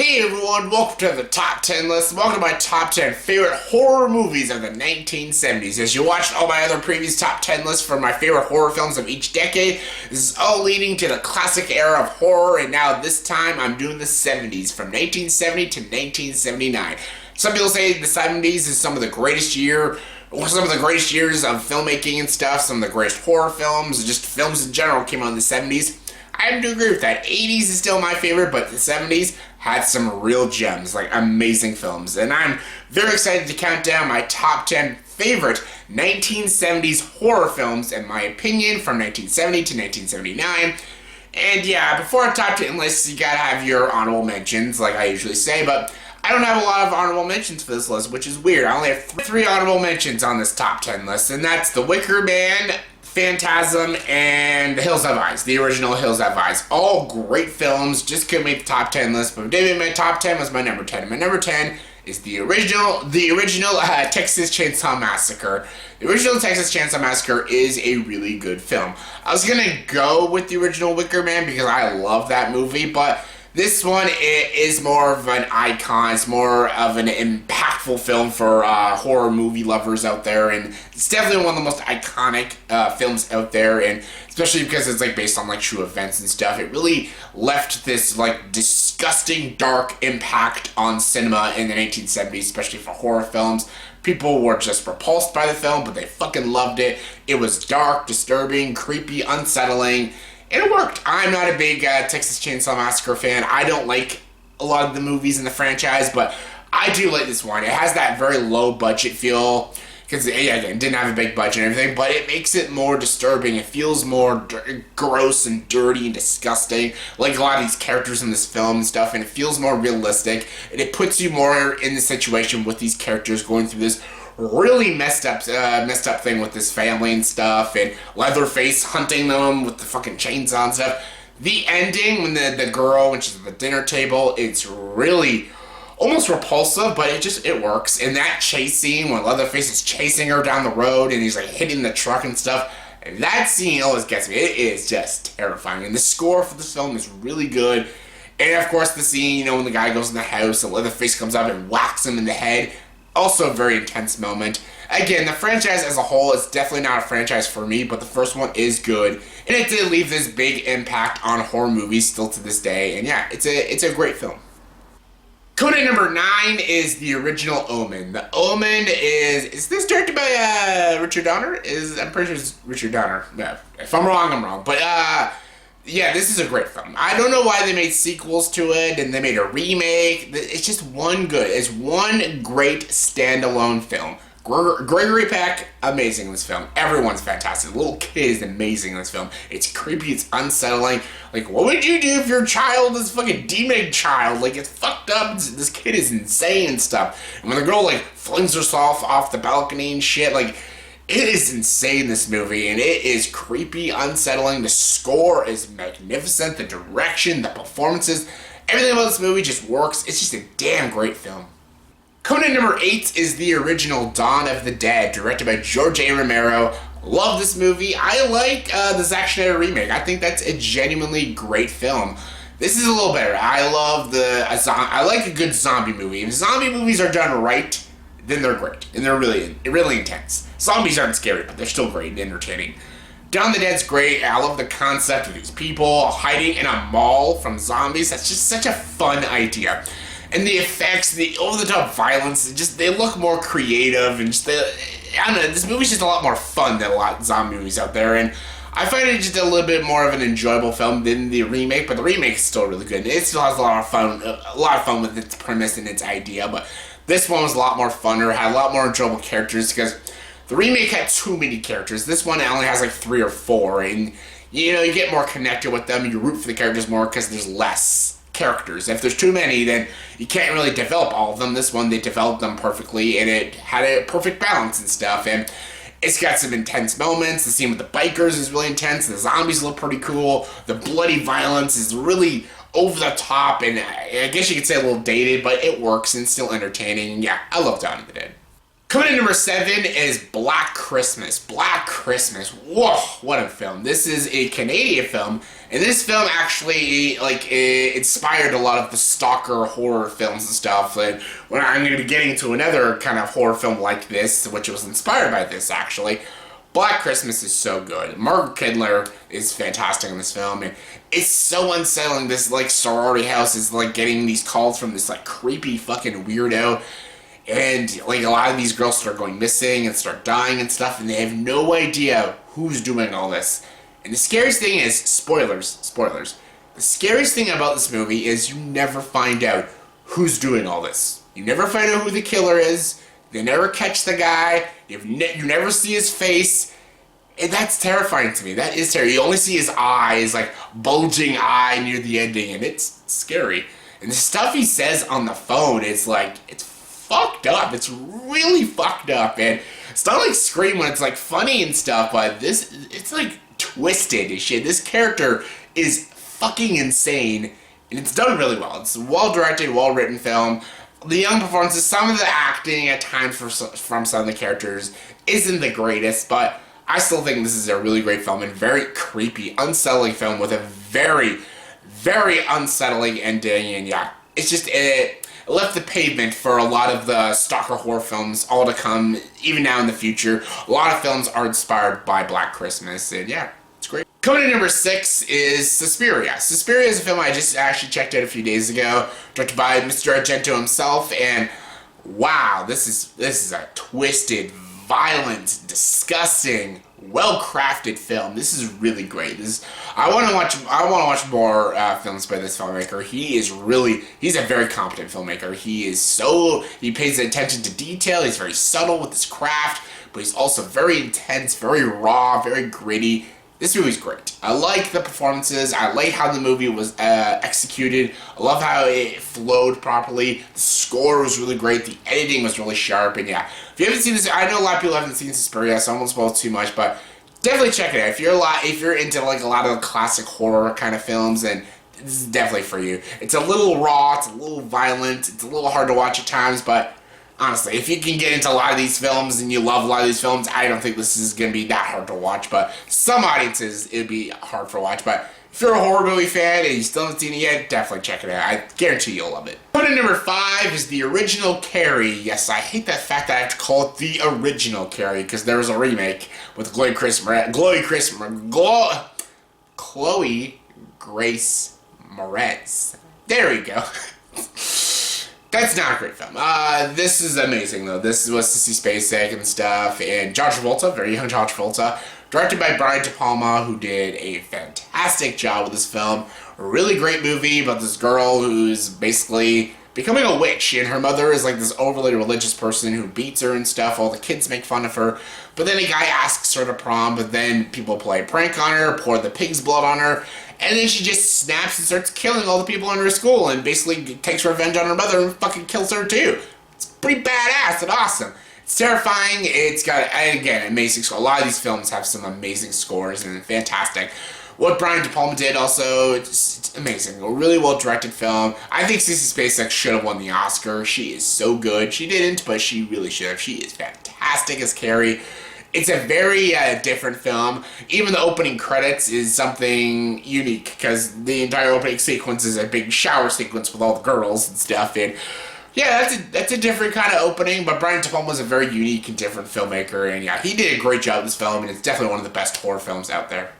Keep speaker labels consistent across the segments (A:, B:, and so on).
A: Hey everyone, welcome to the top 10 list. Welcome to my top 10 favorite horror movies of the 1970s. As you watched all my other previous top 10 lists for my favorite horror films of each decade, this is all leading to the classic era of horror, and now this time I'm doing the 70s, from 1970 to 1979. Some people say the 70s is some of the greatest years of filmmaking and stuff, some of the greatest horror films, just films in general came out in the 70s. I do agree with that. 80s is still my favorite, but the 70s had some real gems, like amazing films. And I'm very excited to count down my top 10 favorite 1970s horror films, in my opinion, from 1970 to 1979. And yeah, before a top 10 list, you gotta have your honorable mentions, like I usually say, but I don't have a lot of honorable mentions for this list, which is weird. I only have three honorable mentions on this top 10 list, and that's The Wicker Man, Phantasm, and Hills Have Eyes, the original Hills Have Eyes. All great films, just couldn't make the top 10 list, but David, my top 10 was my number 10. My number 10 is the original Texas Chainsaw Massacre. The original Texas Chainsaw Massacre is a really good film. I was gonna go with the original Wicker Man because I love that movie, but this one is more of an icon. It's more of an impactful film for horror movie lovers out there, and it's definitely one of the most iconic films out there. And especially because it's like based on like true events and stuff, it really left this like disgusting, dark impact on cinema in the 1970s, especially for horror films. People were just repulsed by the film, but they fucking loved it. It was dark, disturbing, creepy, unsettling. And it worked. I'm not a big Texas Chainsaw Massacre fan. I don't like a lot of the movies in the franchise, but I do like this one. It has that very low budget feel, because yeah, again, it didn't have a big budget and everything, but it makes it more disturbing. It feels more gross and dirty and disgusting, like a lot of these characters in this film and stuff, and it feels more realistic, and it puts you more in the situation with these characters going through this really messed up thing with this family and stuff, and Leatherface hunting them with the fucking chainsaw and stuff. The ending, when the girl, when she's at the dinner table, it's really almost repulsive, but it works. And that chase scene when Leatherface is chasing her down the road and he's like hitting the truck and stuff, that scene always gets me. It is just terrifying. And the score for this film is really good. And of course the scene, when the guy goes in the house and Leatherface comes up and whacks him in the head, also a very intense moment. Again, the franchise as a whole is definitely not a franchise for me, but the first one is good, and it did leave this big impact on horror movies still to this day. And yeah, it's a great film. Coming number 9 is the original Omen. The Omen is this directed by Richard Donner? I'm pretty sure it's Richard Donner. Yeah, if I'm wrong, I'm wrong. But yeah, this is a great film. I don't know why they made sequels to it and they made a remake. It's just one great standalone film. Gregory Peck, amazing in this film. Everyone's fantastic. The little kid is amazing in this film. It's creepy, it's unsettling. Like, what would you do if your child is a fucking demon child? Like, it's fucked up. This kid is insane and stuff. And when the girl, like, flings herself off the balcony and shit, like, it is insane, this movie, and it is creepy, unsettling. The score is magnificent. The direction, the performances, everything about this movie just works. It's just a damn great film. Coming in number 8 is the original Dawn of the Dead, directed by George A. Romero. Love this movie. I like the Zack Snyder remake. I think that's a genuinely great film. This is a little better. I like a good zombie movie. If zombie movies are done right, then they're great, and they're really intense. Zombies aren't scary, but they're still great and entertaining. Dawn of the Dead's great. I love the concept of these people hiding in a mall from zombies. That's just such a fun idea. And the effects, the over-the-top violence, they look more creative, and I don't know, this movie's just a lot more fun than a lot of zombie movies out there, and I find it just a little bit more of an enjoyable film than the remake, but the remake is still really good. It still has a lot of fun with its premise and its idea, but this one was a lot more funner, had a lot more enjoyable characters, because the remake had too many characters. This one only has like 3 or 4, and you get more connected with them, you root for the characters more because there's less characters. If there's too many, then you can't really develop all of them. This one, they developed them perfectly, and it had a perfect balance and stuff, and it's got some intense moments. The scene with the bikers is really intense. The zombies look pretty cool. The bloody violence is really over the top, and I guess you could say a little dated, but it works and still entertaining. Yeah, I love Dawn of the Dead. Coming in number 7 is Black Christmas. Black Christmas. Whoa, what a film. This is a Canadian film, and this film actually, inspired a lot of the stalker horror films and stuff. And when I'm going to be getting to another kind of horror film like this, which was inspired by this, actually. Black Christmas is so good. Margaret Kidler is fantastic in this film, and it's so unsettling. This, sorority house is, getting these calls from this, creepy fucking weirdo. And, a lot of these girls start going missing and start dying and stuff, and they have no idea who's doing all this. And the scariest thing is, spoilers. The scariest thing about this movie is you never find out who's doing all this. You never find out who the killer is. They never catch the guy. You never see his face. And that's terrifying to me. That is terrifying. You only see his eyes, bulging eye near the ending, and it's scary. And the stuff he says on the phone is, it's fucked up. It's really fucked up, and it's not like Scream when it's funny and stuff, but it's twisted as shit. This character is fucking insane, and it's done really well. It's a well-directed, well-written film. The young performances, some of the acting at times from some of the characters isn't the greatest, but I still think this is a really great film and very creepy, unsettling film with a very, very unsettling ending, and yeah, it's just it left the pavement for a lot of the stalker horror films all to come, even now in the future. A lot of films are inspired by Black Christmas, and yeah, it's great. Coming in number 6 is Suspiria. Suspiria is a film I just actually checked out a few days ago, directed by Mr. Argento himself, and wow, this is a twisted, violent, disgusting, well-crafted film. This is really great. I want to watch more films by this filmmaker. He's a very competent filmmaker. He pays attention to detail. He's very subtle with his craft, but he's also very intense, very raw, very gritty. This movie's great. I like the performances. I like how the movie was executed. I love how it flowed properly. The score was really great. The editing was really sharp. And yeah, if you haven't seen this, I know a lot of people haven't seen Suspiria, so I won't spoil too much, but definitely check it out. If you're into a lot of the classic horror kind of films, then this is definitely for you. It's a little raw. It's a little violent. It's a little hard to watch at times, but honestly, if you can get into a lot of these films and you love a lot of these films, I don't think this is going to be that hard to watch, but some audiences, it would be hard to watch, but if you're a horror movie fan and you still haven't seen it yet, definitely check it out. I guarantee you'll love it. Coming in number 5 is the original Carrie. Yes, I hate that fact that I have to call it the original Carrie, because there was a remake with Chloe Grace Moretz. There we go. That's not a great film. This is amazing, though. This was Sissy Spacek and stuff, and John Travolta, very young John Travolta, directed by Brian De Palma, who did a fantastic job with this film. A really great movie about this girl who's basically becoming a witch, and her mother is this overly religious person who beats her and stuff. All the kids make fun of her, but then a guy asks her to prom, but then people play a prank on her, pour the pig's blood on her, and then she just snaps and starts killing all the people in her school and basically takes revenge on her mother and fucking kills her too. It's pretty badass and awesome. It's terrifying. It's got, again, amazing score. A lot of these films have some amazing scores and fantastic. What Brian De Palma did also, it's amazing. A really well-directed film. I think Sissy Spacek should have won the Oscar. She is so good. She didn't, but she really should have. She is fantastic as Carrie. It's a very different film. Even the opening credits is something unique, because the entire opening sequence is a big shower sequence with all the girls and stuff. And yeah, that's a different kind of opening, but Brian De Palma was a very unique and different filmmaker, and yeah, he did a great job with this film, and it's definitely one of the best horror films out there.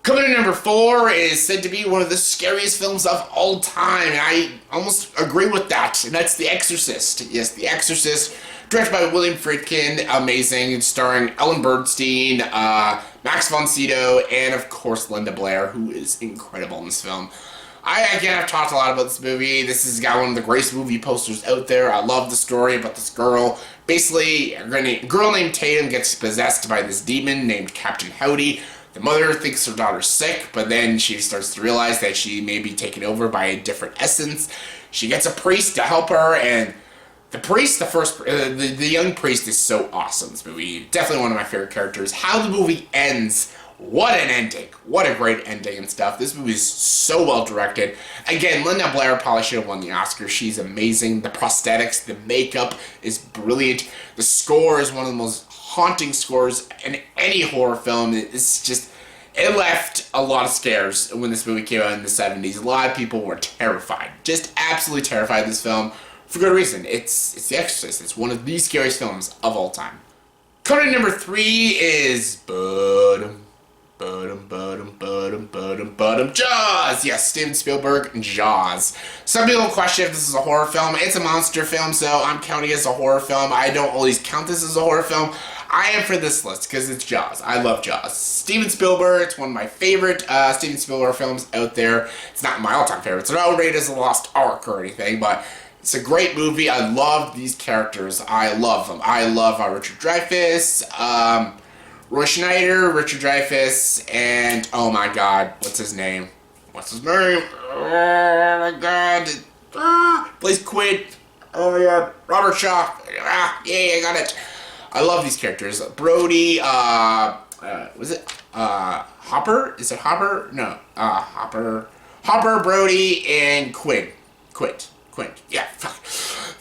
A: Coming in number 4 is said to be one of the scariest films of all time, and I almost agree with that, and that's The Exorcist. Yes, The Exorcist, directed by William Friedkin, amazing, starring Ellen Bernstein, Max von Sydow, and of course Linda Blair, who is incredible in this film. I've talked a lot about this movie. This has got one of the greatest movie posters out there. I love the story about this girl. Basically, a girl named Tatum gets possessed by this demon named Captain Howdy. The mother thinks her daughter's sick, but then she starts to realize that she may be taken over by a different essence. She gets a priest to help her, and the priest, the young priest is so awesome in this movie. Definitely one of my favorite characters. How the movie ends What an ending. What a great ending and stuff. This movie is so well directed. Again, Linda Blair probably should have won the Oscar. She's amazing. The prosthetics, the makeup is brilliant. The score is one of the most haunting scores in any horror film. It's just, it left a lot of scares when this movie came out in the 70s. A lot of people were terrified. Just absolutely terrified of this film for good reason. It's The Exorcist. It's one of the scariest films of all time. Coming in number 3 is Jaws! Yes, Steven Spielberg, Jaws. Some people question if this is a horror film. It's a monster film, so I'm counting it as a horror film. I don't always count this as a horror film. I am for this list because it's Jaws. I love Jaws. Steven Spielberg, it's one of my favorite Steven Spielberg films out there. It's not my all-time favorite. It's not rated as a lost ark or anything, but it's a great movie. I love these characters. I love them. I love Richard Dreyfuss, Roy Schneider, Richard Dreyfuss, and oh my god, what's his name? Oh my god. Plays Quid. Oh my god. Robert Shaw. Yeah, I got it. I love these characters. Brody, was it Hopper? Is it Hopper? No. Hopper, Brody, and Quint. Yeah, fuck.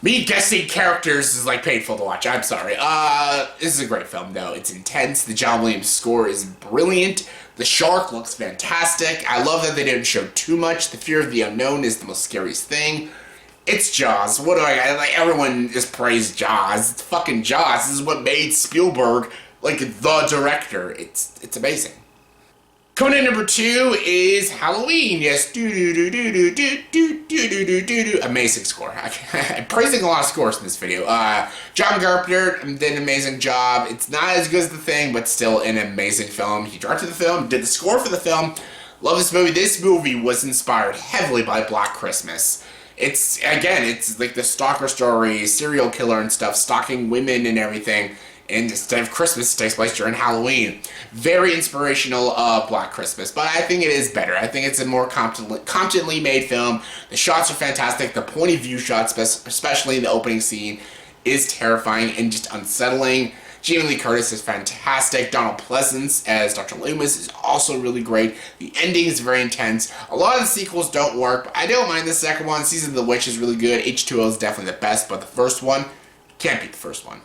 A: Me guessing characters is like painful to watch. I'm sorry. This is a great film though. It's intense. The John Williams score is brilliant. The shark looks fantastic. I love that they didn't show too much. The fear of the unknown is the most scariest thing. It's Jaws. What do I like? Everyone just praised Jaws. It's fucking Jaws. This is what made Spielberg like the director. It's amazing. Coming in number 2 is Halloween. Yes, amazing score. I'm praising a lot of scores in this video. John Carpenter did an amazing job. It's not as good as The Thing, but still an amazing film. He directed the film, did the score for the film. Love this movie. This movie was inspired heavily by Black Christmas. It's like the stalker story, serial killer and stuff, stalking women and everything. And instead of Christmas, it takes place during Halloween. Very inspirational of Black Christmas, but I think it is better. I think it's a more competently made film. The shots are fantastic. The point of view shots, especially in the opening scene, is terrifying and just unsettling. Jamie Lee Curtis is fantastic. Donald Pleasance as Dr. Loomis is also really great. The ending is very intense. A lot of the sequels don't work, but I don't mind the second one. Season of the Witch is really good. H2O is definitely the best, but the first one can't beat the first one.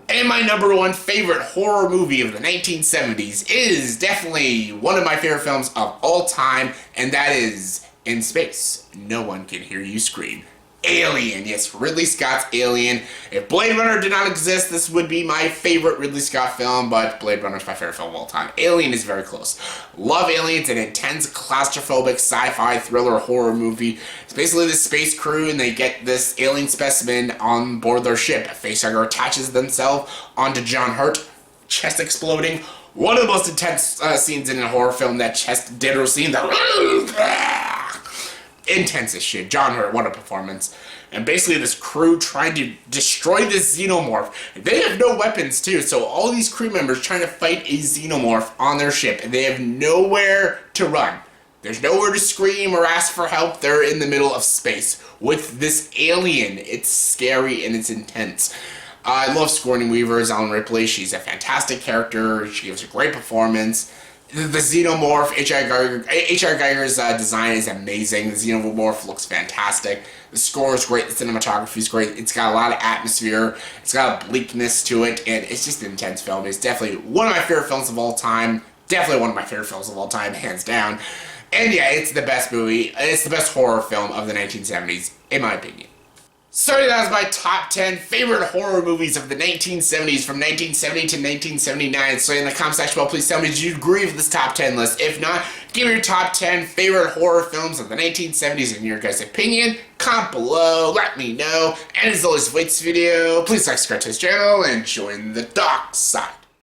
A: And my number 1 favorite horror movie of the 1970s is definitely one of my favorite films of all time, and that is In Space, No One Can Hear You Scream. Alien. Yes, Ridley Scott's Alien. If Blade Runner did not exist, this would be my favorite Ridley Scott film, but Blade Runner is my favorite film of all time. Alien is very close. Love Alien. It's an intense, claustrophobic, sci-fi thriller horror movie. It's basically this space crew, and they get this alien specimen on board their ship. A facehugger attaches themselves onto John Hurt, chest exploding. One of the most intense scenes in a horror film, that chest ditto scene, that intense as shit. John Hurt, what a performance. And basically this crew trying to destroy this xenomorph. They have no weapons too, so all these crew members trying to fight a xenomorph on their ship, and they have nowhere to run. There's nowhere to scream or ask for help. They're in the middle of space with this alien. It's scary and it's intense. I love Sigourney Weaver as Ellen Ripley. She's a fantastic character. She gives a great performance. The xenomorph, H.R. Geiger's design is amazing. The xenomorph looks fantastic. The score is great. The cinematography is great. It's got a lot of atmosphere. It's got a bleakness to it, and it's just an intense film. It's definitely one of my favorite films of all time. Definitely one of my favorite films of all time, hands down. And yeah, it's the best movie. It's the best horror film of the 1970s, in my opinion. So that was my top 10 favorite horror movies of the 1970s from 1970 to 1979. So in the comment section below, please tell me, did you agree with this top 10 list? If not, give me your top 10 favorite horror films of the 1970s in your guys' opinion. Comment below, let me know. And as always, if you like this video, please subscribe to this channel and join the dark side.